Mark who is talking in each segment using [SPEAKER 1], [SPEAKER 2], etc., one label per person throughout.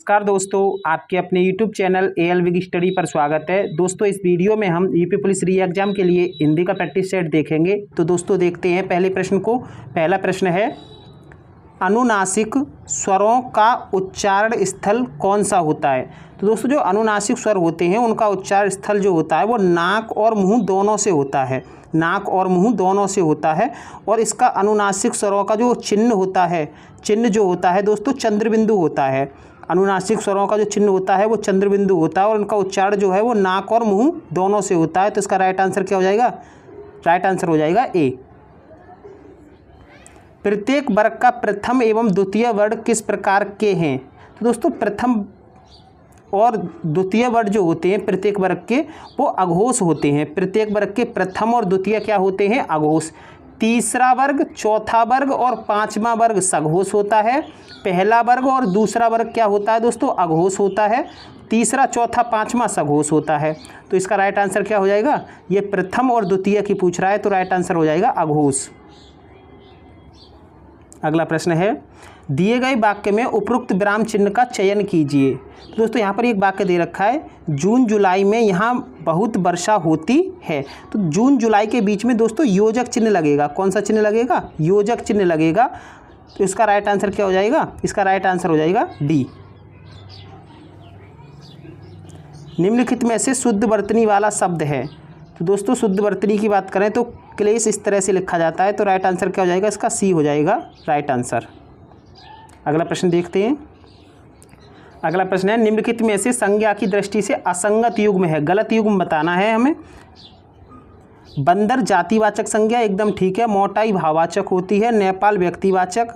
[SPEAKER 1] नमस्कार दोस्तों, आपके अपने YouTube चैनल AL विग स्टडी पर स्वागत है। दोस्तों, इस वीडियो में हम यूपी पुलिस री एग्जाम के लिए हिंदी का प्रैक्टिस सेट देखेंगे। तो दोस्तों देखते हैं पहले प्रश्न को। पहला प्रश्न है, अनुनासिक स्वरों का उच्चारण स्थल कौन सा होता है। तो दोस्तों जो अनुनासिक स्वर होते हैं उनका उच्चारण स्थल जो होता है वो नाक और मुंह दोनों से होता है। नाक और मुंह दोनों से होता है। और इसका अनुनासिक स्वरों का जो चिन्ह होता है, चिन्ह जो होता है दोस्तों चंद्रबिंदु होता है। अनुनासिक स्वरों का जो चिन्ह होता है वो चंद्रबिंदु होता है और उनका उच्चारण जो है वो नाक और मुंह दोनों से होता है। तो इसका राइट आंसर क्या हो जाएगा? राइट आंसर हो जाएगा ए। प्रत्येक वर्ग का प्रथम एवं द्वितीय वर्ण किस प्रकार के हैं। तो दोस्तों प्रथम और द्वितीय वर्ण जो होते हैं प्रत्येक वर्ग के वो अघोष होते हैं। प्रत्येक वर्ग के प्रथम और द्वितीय क्या होते हैं? अघोष। तीसरा वर्ग, चौथा वर्ग और पांचवा वर्ग सघोष होता है। पहला वर्ग और दूसरा वर्ग क्या होता है दोस्तों? अघोष होता है। तीसरा, चौथा, पांचवा सघोष होता है। तो इसका राइट आंसर क्या हो जाएगा? ये प्रथम और द्वितीय की पूछ रहा है तो राइट आंसर हो जाएगा अघोष। अगला प्रश्न है, दिए गए वाक्य में उपरोक्त विराम चिन्ह का चयन कीजिए। तो दोस्तों यहाँ पर एक वाक्य दे रखा है, जून जुलाई में यहाँ बहुत वर्षा होती है। तो जून जुलाई के बीच में दोस्तों योजक चिन्ह लगेगा। कौन सा चिन्ह लगेगा? योजक चिन्ह लगेगा। तो इसका राइट आंसर क्या हो जाएगा? इसका राइट आंसर हो जाएगा डी। निम्नलिखित में से शुद्ध वर्तनी वाला शब्द है। तो दोस्तों शुद्ध वर्तनी की बात करें तो क्लेश इस तरह से लिखा जाता है। तो राइट आंसर क्या हो जाएगा? इसका सी हो जाएगा राइट आंसर। अगला प्रश्न देखते हैं। अगला प्रश्न है, निम्नलिखित में से संज्ञा की दृष्टि से असंगत युग्म है। गलत युग्म बताना है हमें। बंदर जातिवाचक संज्ञा एकदम ठीक है। मोटाई भाववाचक होती है। नेपाल व्यक्तिवाचक।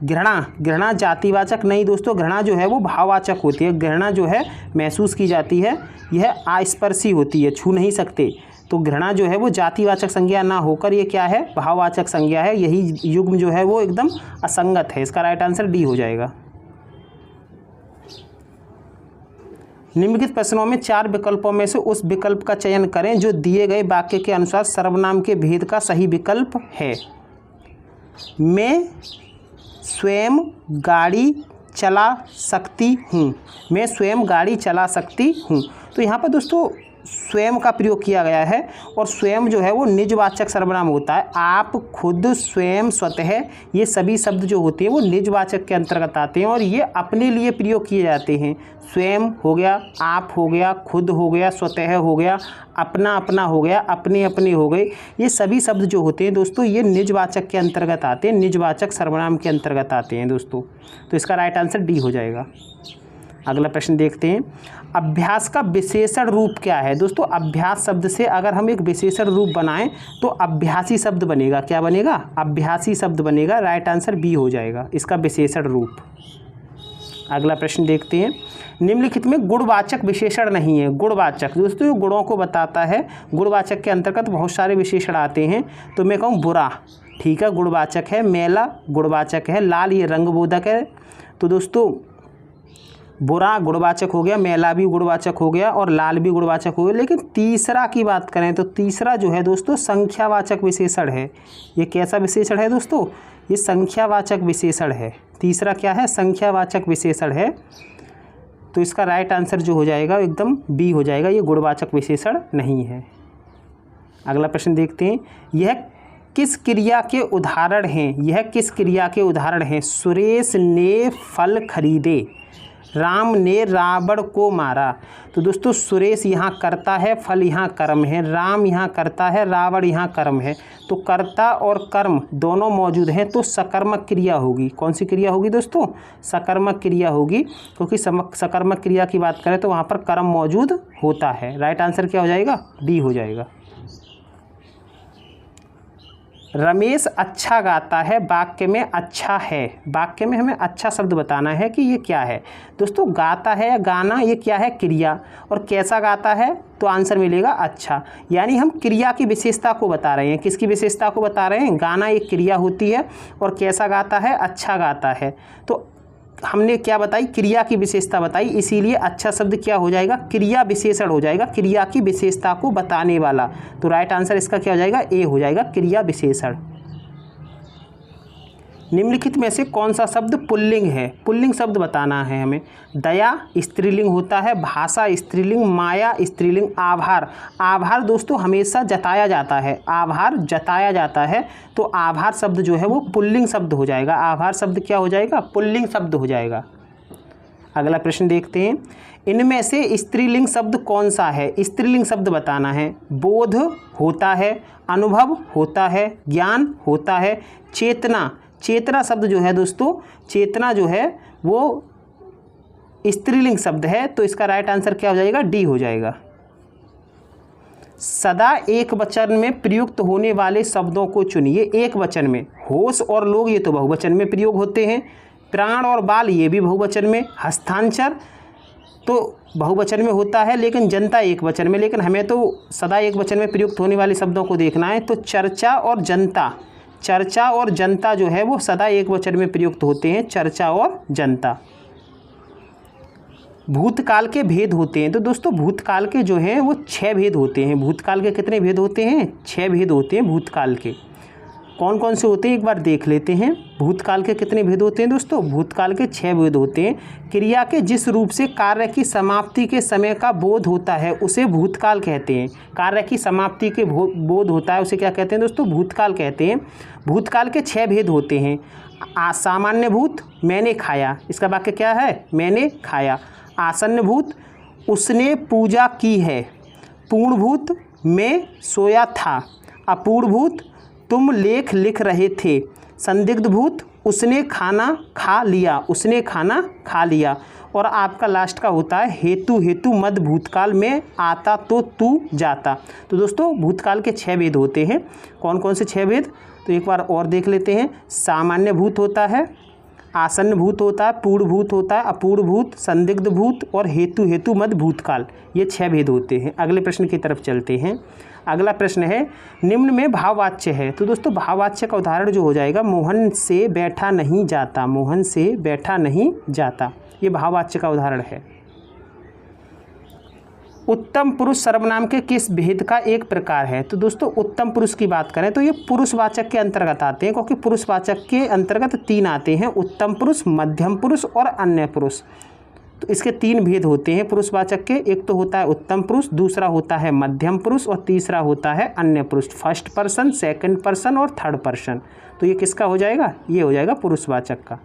[SPEAKER 1] घृणा जातिवाचक नहीं दोस्तों, घृणा जो है वो भाववाचक होती है। घृणा जो है महसूस की जाती है, यह आस्पर्शी होती है, छू नहीं सकते। तो घृणा जो है वो जातिवाचक संज्ञा ना होकर ये क्या है? भाववाचक संज्ञा है। यही युग्म जो है वो एकदम असंगत है। इसका राइट आंसर डी हो जाएगा। निम्नलिखित प्रश्नों में 4 विकल्पों में से उस विकल्प का चयन करें जो दिए गए वाक्य के अनुसार सर्वनाम के भेद का सही विकल्प है। मैं स्वयं गाड़ी चला सकती हूँ। मैं स्वयं गाड़ी चला सकती हूँ। तो यहाँ पर दोस्तों स्वयं का प्रयोग किया गया है और स्वयं जो है वो निजवाचक सर्वनाम होता है। आप, खुद, स्वयं, स्वतः, ये सभी शब्द जो होते हैं वो निजवाचक के अंतर्गत आते हैं और ये अपने लिए प्रयोग किए जाते हैं। स्वयं हो गया, आप हो गया, खुद हो गया, स्वतः हो गया, अपना अपना हो गया, अपने अपने हो गए। ये सभी शब्द जो होते हैं दोस्तों ये निजवाचक के अंतर्गत आते हैं, निजवाचक सर्वनाम के अंतर्गत आते हैं दोस्तों। तो इसका राइट आंसर डी हो जाएगा। अगला प्रश्न देखते हैं, अभ्यास का विशेषण रूप क्या है। दोस्तों अभ्यास शब्द से अगर हम एक विशेषण रूप बनाएं तो अभ्यासी शब्द बनेगा। क्या बनेगा? अभ्यासी शब्द बनेगा। राइट आंसर बी हो जाएगा इसका विशेषण रूप। अगला प्रश्न देखते हैं, निम्नलिखित में गुणवाचक विशेषण नहीं है। गुणवाचक दोस्तों ये गुणों को बताता है। गुणवाचक के अंतर्गत बहुत सारे विशेषण आते हैं। तो मैं कहूँ बुरा, ठीक है, गुणवाचक है। मैला गुणवाचक है। लाल ये रंगबोधक है। तो दोस्तों बुरा गुणवाचक हो गया, मैला भी गुणवाचक हो गया और लाल भी गुणवाचक हो गया। लेकिन तीसरा की बात करें तो तीसरा जो है दोस्तों संख्यावाचक विशेषण है। ये कैसा विशेषण है दोस्तों? ये संख्यावाचक विशेषण है। तीसरा क्या है? संख्यावाचक विशेषण है। तो इसका राइट आंसर जो हो जाएगा एकदम बी हो जाएगा। ये गुणवाचक विशेषण नहीं है। अगला प्रश्न देखते हैं, यह किस क्रिया के उदाहरण हैं? यह किस क्रिया के उदाहरण हैं? सुरेश ने फल खरीदे, राम ने रावण को मारा। तो दोस्तों सुरेश यहाँ कर्ता है, फल यहाँ कर्म है, राम यहाँ कर्ता है, रावण यहाँ कर्म है। तो कर्ता और कर्म दोनों मौजूद हैं तो सकर्मक क्रिया होगी। कौन सी क्रिया होगी दोस्तों? सकर्मक क्रिया होगी, क्योंकि सकर्मक क्रिया की बात करें तो वहाँ पर कर्म मौजूद होता है। राइट आंसर क्या हो जाएगा? डी हो जाएगा। रमेश अच्छा गाता है, वाक्य में अच्छा है। वाक्य में हमें अच्छा शब्द बताना है कि ये क्या है। दोस्तों गाता है या गाना ये क्या है? क्रिया। और कैसा गाता है? तो आंसर मिलेगा अच्छा। यानी हम क्रिया की विशेषता को बता रहे हैं। किसकी विशेषता को बता रहे हैं? गाना एक क्रिया होती है और कैसा गाता है? अच्छा गाता है। तो हमने क्या बताई? क्रिया की विशेषता बताई, इसीलिए अच्छा शब्द क्या हो जाएगा? क्रिया विशेषण हो जाएगा, क्रिया की विशेषता को बताने वाला। तो राइट आंसर इसका क्या हो जाएगा? ए हो जाएगा, क्रिया विशेषण। निम्नलिखित में से कौन सा शब्द पुल्लिंग है? पुल्लिंग शब्द बताना है हमें। दया स्त्रीलिंग होता है, भाषा स्त्रीलिंग, माया स्त्रीलिंग, आभार। आभार दोस्तों हमेशा जताया जाता है, आभार जताया जाता है, तो आभार शब्द जो है वो पुल्लिंग शब्द हो जाएगा। आभार शब्द क्या हो जाएगा? पुल्लिंग शब्द हो जाएगा। अगला प्रश्न देखते हैं, इनमें से स्त्रीलिंग शब्द कौन सा है? स्त्रीलिंग शब्द बताना है। बोध होता है, अनुभव होता है, ज्ञान होता है, चेतना। चेतना शब्द जो है दोस्तों, चेतना जो है वो स्त्रीलिंग शब्द है, तो इसका राइट आंसर क्या हो जाएगा? डी हो जाएगा। सदा एक वचन में प्रयुक्त होने वाले शब्दों को चुनिए। एक वचन में होश और लोग ये तो बहुवचन में प्रयोग होते हैं, प्राण और बाल ये भी बहुवचन में, हस्ताक्षर तो बहुवचन में होता है, लेकिन जनता एक वचन में। लेकिन हमें तो सदा एक वचन में प्रयुक्त होने वाले शब्दों को देखना है, तो चर्चा और जनता, चर्चा और जनता जो है वो सदा एक वचन में प्रयुक्त होते हैं, चर्चा और जनता। भूतकाल के भेद होते हैं, तो दोस्तों भूतकाल के जो हैं वो 6 भेद होते हैं। भूतकाल के कितने भेद होते हैं? 6 भेद होते हैं भूतकाल के। कौन कौन से होते हैं एक बार देख लेते हैं। भूतकाल के कितने भेद होते हैं दोस्तों? भूतकाल के 6 भेद होते हैं। क्रिया के जिस रूप से कार्य की समाप्ति के समय का बोध होता है उसे भूतकाल कहते हैं। कार्य की समाप्ति के बोध होता है उसे क्या कहते हैं दोस्तों? भूतकाल कहते हैं। भूतकाल के 6 भेद होते हैं। सामान्य भूत, मैंने खाया, इसका वाक्य क्या है? मैंने खाया। आसन्न भूत, उसने पूजा की है। पूर्ण भूत, मैं सोया था। अपूर्ण भूत, तुम लेख लिख रहे थे। संदिग्ध भूत, उसने खाना खा लिया, उसने खाना खा लिया। और आपका लास्ट का होता है हेतु। हेतु मद भूतकाल में आता तो तू जाता। तो दोस्तों भूतकाल के 6 भेद होते हैं। कौन कौन से 6 भेद? तो एक बार और देख लेते हैं। सामान्य भूत होता है, आसन्न भूत होता है, पूर्ण भूत होता है, अपूर्ण भूत, संदिग्ध भूत और हेतु। हेतु मद भूतकाल, ये 6 भेद होते हैं। अगले प्रश्न की तरफ चलते हैं। अगला प्रश्न है, निम्न में भाववाच्य है। तो दोस्तों भाववाच्य का उदाहरण जो हो जाएगा, मोहन से बैठा नहीं जाता। मोहन से बैठा नहीं जाता, ये भाववाच्य का उदाहरण है। उत्तम पुरुष सर्वनाम के किस भेद का एक प्रकार है? तो दोस्तों उत्तम पुरुष की बात करें तो ये पुरुषवाचक के अंतर्गत आते हैं, क्योंकि पुरुषवाचक के अंतर्गत 3 आते हैं, उत्तम पुरुष, मध्यम पुरुष और अन्य पुरुष। तो इसके 3 भेद होते हैं पुरुषवाचक के। एक तो होता है उत्तम पुरुष, दूसरा होता है मध्यम पुरुष और तीसरा होता है अन्य पुरुष। फर्स्ट पर्सन, सेकंड पर्सन और थर्ड पर्सन। तो ये किसका हो जाएगा? ये हो जाएगा पुरुषवाचक का।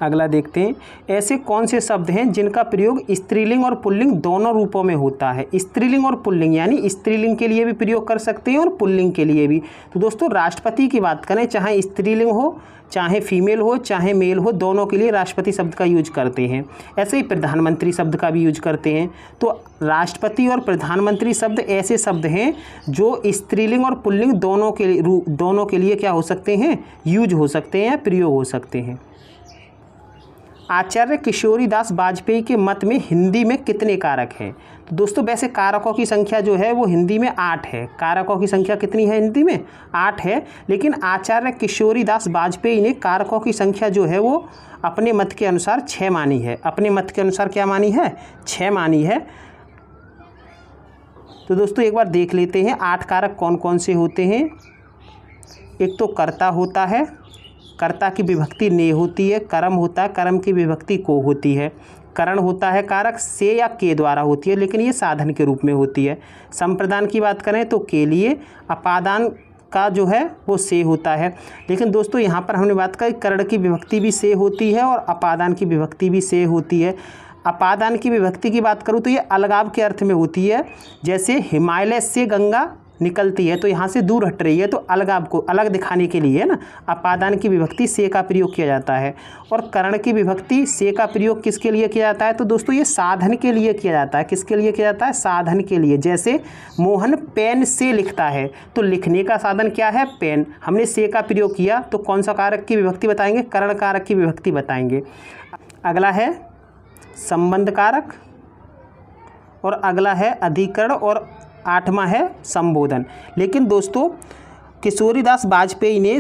[SPEAKER 1] अगला देखते हैं, ऐसे कौन से शब्द हैं जिनका प्रयोग स्त्रीलिंग और पुल्लिंग दोनों रूपों में होता है? स्त्रीलिंग और पुल्लिंग, यानी स्त्रीलिंग के लिए भी प्रयोग कर सकते हैं और पुल्लिंग के लिए भी। तो दोस्तों राष्ट्रपति की बात करें, चाहे स्त्रीलिंग हो, चाहे फीमेल हो, चाहे मेल हो, दोनों के लिए राष्ट्रपति शब्द का यूज करते हैं। ऐसे ही प्रधानमंत्री शब्द का भी यूज करते हैं। तो राष्ट्रपति और प्रधानमंत्री शब्द ऐसे शब्द हैं जो स्त्रीलिंग और पुल्लिंग दोनों के लिए क्या हो सकते हैं? यूज हो सकते हैं, प्रयोग हो सकते हैं। आचार्य किशोरीदास वाजपेयी के मत में हिंदी में कितने कारक हैं? तो दोस्तों वैसे कारकों की संख्या जो है वो हिंदी में 8 है। कारकों की संख्या कितनी है हिंदी में? 8 है। लेकिन आचार्य किशोरीदास वाजपेयी ने कारकों की संख्या जो है वो अपने मत के अनुसार 6 मानी है। अपने मत के अनुसार क्या मानी है? 6 मानी है। तो दोस्तों एक बार देख लेते हैं 8 कारक कौन कौन से होते हैं। एक तो कर्ता होता है, कर्ता की विभक्ति ने होती है। कर्म होता है, कर्म की विभक्ति को होती है। करण होता है कारक से या के द्वारा होती है, लेकिन ये साधन के रूप में होती है। संप्रदान की बात करें तो के लिए। अपादान का जो है वो से होता है। लेकिन दोस्तों यहाँ पर हमने बात करी करण की विभक्ति भी से होती है और अपादान की विभक्ति भी से होती है। अपादान की विभक्ति की बात करूँ तो ये अलगाव के अर्थ में होती है। जैसे हिमालय से गंगा निकलती है तो यहाँ से दूर हट रही है, तो अलगाव को अलग दिखाने के लिए है ना, अपादान की विभक्ति से का प्रयोग किया जाता है। और करण की विभक्ति से का प्रयोग किसके लिए किया जाता है? तो दोस्तों ये साधन के लिए किया जाता है। किसके लिए किया जाता है? साधन के लिए। जैसे मोहन पेन से लिखता है, तो लिखने का साधन क्या है? पेन। हमने से का प्रयोग किया तो कौन सा कारक की विभक्ति बताएंगे? करण कारक की विभक्ति बताएंगे। अगला है संबंध कारक और अगला है अधिकरण और 8वां है संबोधन। लेकिन दोस्तों किशोरीदास वाजपेयी ने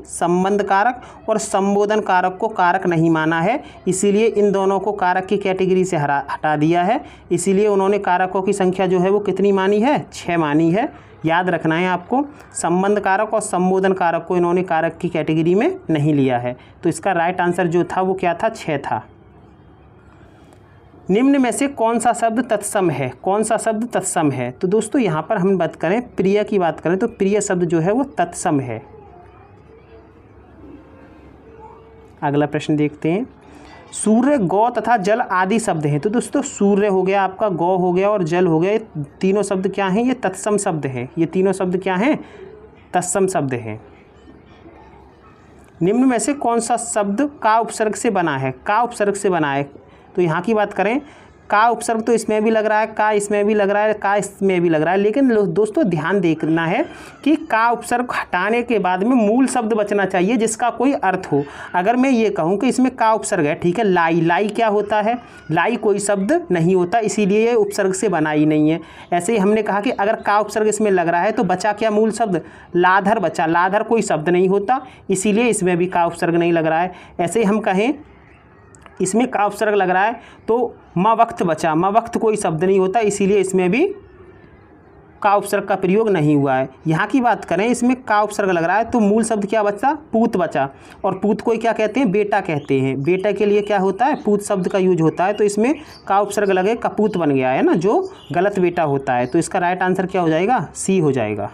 [SPEAKER 1] संबंध कारक और संबोधन कारक को कारक नहीं माना है, इसीलिए इन दोनों को कारक की कैटेगरी से हटा दिया है। इसीलिए उन्होंने कारकों की संख्या जो है वो कितनी मानी है? 6 मानी है। याद रखना है आपको। संबंध कारक और संबोधन कारक को इन्होंने कारक की कैटेगरी में नहीं लिया है। तो इसका राइट आंसर जो था वो क्या था, 6 था। निम्न में से कौन सा शब्द तत्सम है, कौन सा शब्द तत्सम है? तो दोस्तों यहाँ पर हम बात करें प्रिय की बात करें तो प्रिय शब्द जो है वो तत्सम है। अगला प्रश्न देखते हैं। सूर्य, गौ तथा जल आदि शब्द हैं। तो दोस्तों सूर्य हो गया आपका, गौ हो गया और जल हो गया, ये तीनों शब्द क्या हैं, ये तत्सम शब्द हैं। ये तीनों शब्द क्या हैं, तत्सम शब्द हैं। निम्न में से कौन सा शब्द का उपसर्ग से बना है, का उपसर्ग से बना है? तो यहाँ की बात करें, का उपसर्ग तो इसमें भी लग रहा है, का इसमें भी लग रहा है, का इसमें भी लग रहा है, लेकिन दोस्तों ध्यान देखना है कि का उपसर्ग हटाने के बाद में मूल शब्द बचना चाहिए जिसका कोई अर्थ हो। अगर मैं ये कहूँ कि इसमें का उपसर्ग है, ठीक है, लाई, लाई क्या होता है, लाई कोई शब्द नहीं होता, इसीलिए ये उपसर्ग से बना ही नहीं है। ऐसे ही हमने कहा कि अगर का उपसर्ग इसमें लग रहा है तो बचा क्या मूल शब्द, लाधर बचा, लाधर कोई शब्द नहीं होता, इसीलिए इसमें भी का उपसर्ग नहीं लग रहा है। ऐसे ही हम कहें इसमें का उपसर्ग लग रहा है तो म वक्त बचा, म वक्त कोई शब्द नहीं होता, इसीलिए इसमें भी का उपसर्ग का प्रयोग नहीं हुआ है। यहाँ की बात करें इसमें का उपसर्ग लग रहा है तो मूल शब्द क्या बचा, पूत बचा, और पूत को क्या कहते हैं, बेटा कहते हैं। बेटा के लिए क्या होता है, पूत शब्द का यूज होता है, तो इसमें का उपसर्ग लगे कपूत बन गया है ना, जो गलत बेटा होता है। तो इसका राइट आंसर क्या हो जाएगा, सी हो जाएगा।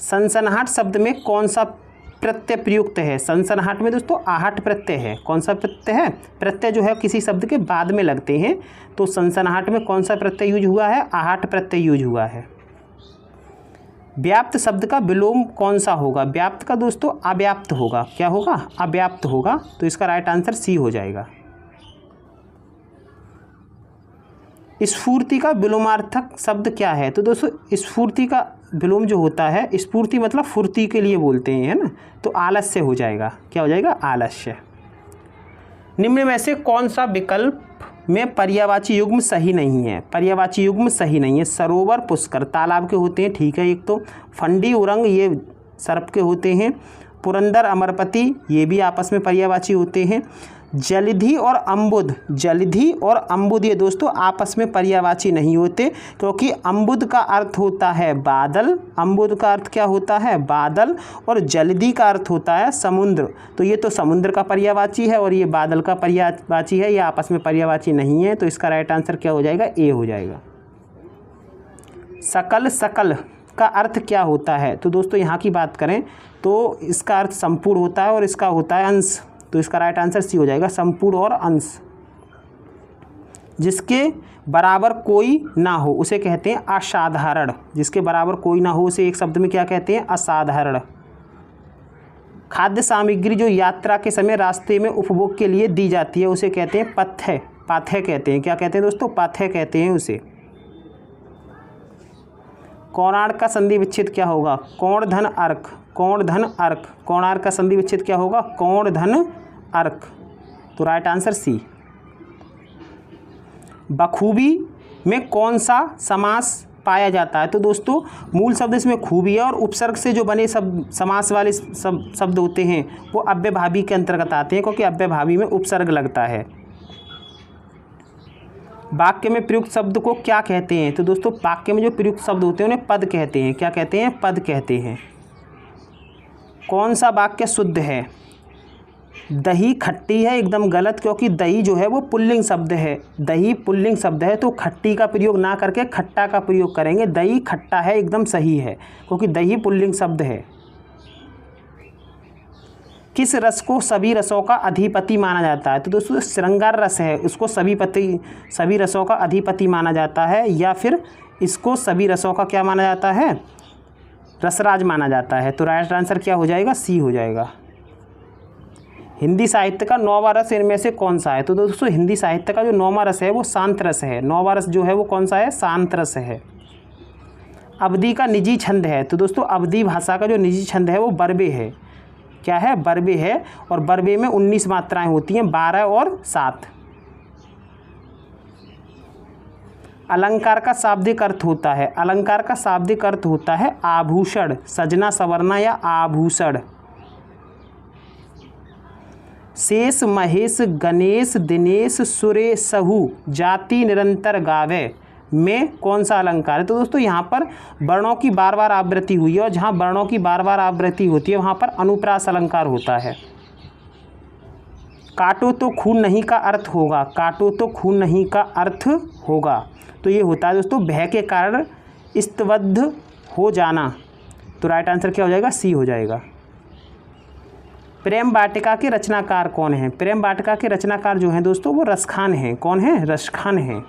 [SPEAKER 1] सनसनाहट शब्द में कौन सा प्रत्यय प्रयुक्त है? सनसनाहट में दोस्तों आहट प्रत्यय है। कौन सा प्रत्यय है, प्रत्यय जो है किसी शब्द के बाद में लगते हैं, तो सनसनाहट में कौन सा प्रत्यय यूज हुआ है, आहट प्रत्यय यूज हुआ है। व्याप्त शब्द का विलोम कौन सा होगा? व्याप्त का दोस्तों अव्याप्त होगा। क्या होगा, अव्याप्त होगा, तो इसका राइट आंसर सी हो जाएगा। स्फूर्ति का विलोमार्थक शब्द क्या है? तो दोस्तों स्फूर्ति का विलोम जो होता है, स्फूर्ति मतलब फुर्ती के लिए बोलते हैं, है ना, तो आलस्य हो जाएगा। क्या हो जाएगा, आलस्य। निम्न में से कौन सा विकल्प में पर्यायवाची युग्म सही नहीं है? पर्यायवाची युग्म सही नहीं है। सरोवर, पुष्कर तालाब के होते हैं, ठीक है, एक तो फंडी, उरंग ये सर्प के होते हैं। पुरंदर, अमरपति ये भी आपस में पर्यायवाची होते हैं। जलधि और अम्बुद, जलधि और अम्बुद ये दोस्तों आपस में पर्यायवाची नहीं होते, क्योंकि अम्बुद का अर्थ होता है बादल, अम्बुद का अर्थ क्या होता है, बादल, और जलधि का अर्थ होता है समुद्र। तो ये तो समुद्र का पर्यायवाची है और ये बादल का पर्यायवाची है, ये आपस में पर्यायवाची नहीं है। तो इसका राइट आंसर क्या हो जाएगा, ए हो जाएगा। सकल, सकल का अर्थ क्या होता है? तो दोस्तों यहाँ की बात करें तो इसका अर्थ संपूर्ण होता है और इसका होता है अंश, तो इसका राइट आंसर सी हो जाएगा, संपूर्ण और अंश। जिसके बराबर कोई ना हो उसे कहते हैं असाधारण। जिसके बराबर कोई ना हो उसे एक शब्द में क्या कहते हैं, असाधारण। खाद्य सामग्री जो यात्रा के समय रास्ते में उपभोग के लिए दी जाती है उसे कहते हैं पथ्य, पाथ्य कहते हैं। क्या कहते हैं दोस्तों, पाथ्य कहते हैं उसे। कोणार्क का संधि विच्छेद क्या होगा, कोण धन अर्क, कोण धन अर्क। कोणार्क का संधि विच्छेद क्या होगा, कोण धन अर्क। तो राइट आंसर सी। बखूबी में कौन सा समास पाया जाता है? तो दोस्तों मूल शब्द इसमें खूबी है और उपसर्ग से जो बने सब समास वाले सब शब्द होते हैं वो अव्ययभावी के अंतर्गत आते हैं, क्योंकि अव्ययभावी में उपसर्ग लगता है। वाक्य में प्रयुक्त शब्द को क्या कहते हैं? तो दोस्तों वाक्य में जो प्रयुक्त शब्द होते हैं उन्हें पद कहते हैं। क्या कहते हैं, पद कहते हैं। कौन सा वाक्य शुद्ध है? दही खट्टी है, एकदम गलत, क्योंकि दही जो है वो पुल्लिंग शब्द है। दही पुल्लिंग शब्द है तो खट्टी का प्रयोग ना करके खट्टा का प्रयोग करेंगे। दही खट्टा है, एकदम सही है, क्योंकि दही पुल्लिंग शब्द है। किस रस को सभी रसों का अधिपति माना जाता है? तो दोस्तों श्रृंगार रस है, उसको सभी रसों का अधिपति माना जाता है, या फिर इसको सभी रसों का क्या माना जाता है, रसराज माना जाता है। तो राइट आंसर क्या हो जाएगा, सी हो जाएगा। हिंदी साहित्य का 9वां रस इनमें से कौन सा है? तो दोस्तों हिंदी साहित्य का जो 9वां रस है वो शांत रस है। 9वां रस जो है वो कौन सा है, शांत रस है। अवधी का निजी छंद है? तो दोस्तों अवधी भाषा का जो निजी छंद है वो बरबे है। क्या है, बरबे है, और बरबे में 19 मात्राएं होती हैं, 12 और 7। अलंकार का शाब्दिक अर्थ होता है, अलंकार का शाब्दिक अर्थ होता है आभूषण, सजना संवरना या आभूषण। शेष, महेश, गणेश, दिनेश, सुरेशहु जाति निरंतर गावे। में कौन सा अलंकार है? तो दोस्तों यहाँ पर वर्णों की बार बार आवृत्ति हुई है और जहाँ वर्णों की बार बार आवृत्ति होती है वहाँ पर अनुप्रास अलंकार होता है। काटो तो खून नहीं का अर्थ होगा, काटो तो खून नहीं का अर्थ होगा, तो ये होता है दोस्तों भय के कारण स्तब्ध हो जाना। तो राइट आंसर क्या हो जाएगा? सी हो जाएगा। प्रेम वाटिका के रचनाकार कौन है? प्रेम वाटिका के रचनाकार जो हैं दोस्तों वो रसखान हैं। कौन है? रसखान हैं।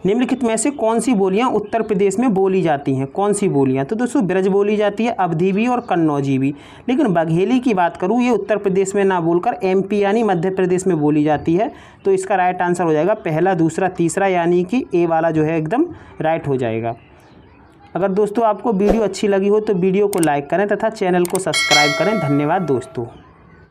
[SPEAKER 1] निम्नलिखित में से कौन सी बोलियां उत्तर प्रदेश में बोली जाती हैं? कौन सी बोलियां? तो दोस्तों ब्रज बोली जाती है, अवधी भी और कन्नौजी भी। लेकिन बघेली की बात करूँ ये उत्तर प्रदेश में ना बोलकर एमपी यानी मध्य प्रदेश में बोली जाती है। तो इसका राइट आंसर हो जाएगा पहला, दूसरा, तीसरा, यानी कि ए वाला जो है एकदम राइट हो जाएगा। अगर दोस्तों आपको वीडियो अच्छी लगी हो तो वीडियो को लाइक करें तथा चैनल को सब्सक्राइब करें। धन्यवाद दोस्तों।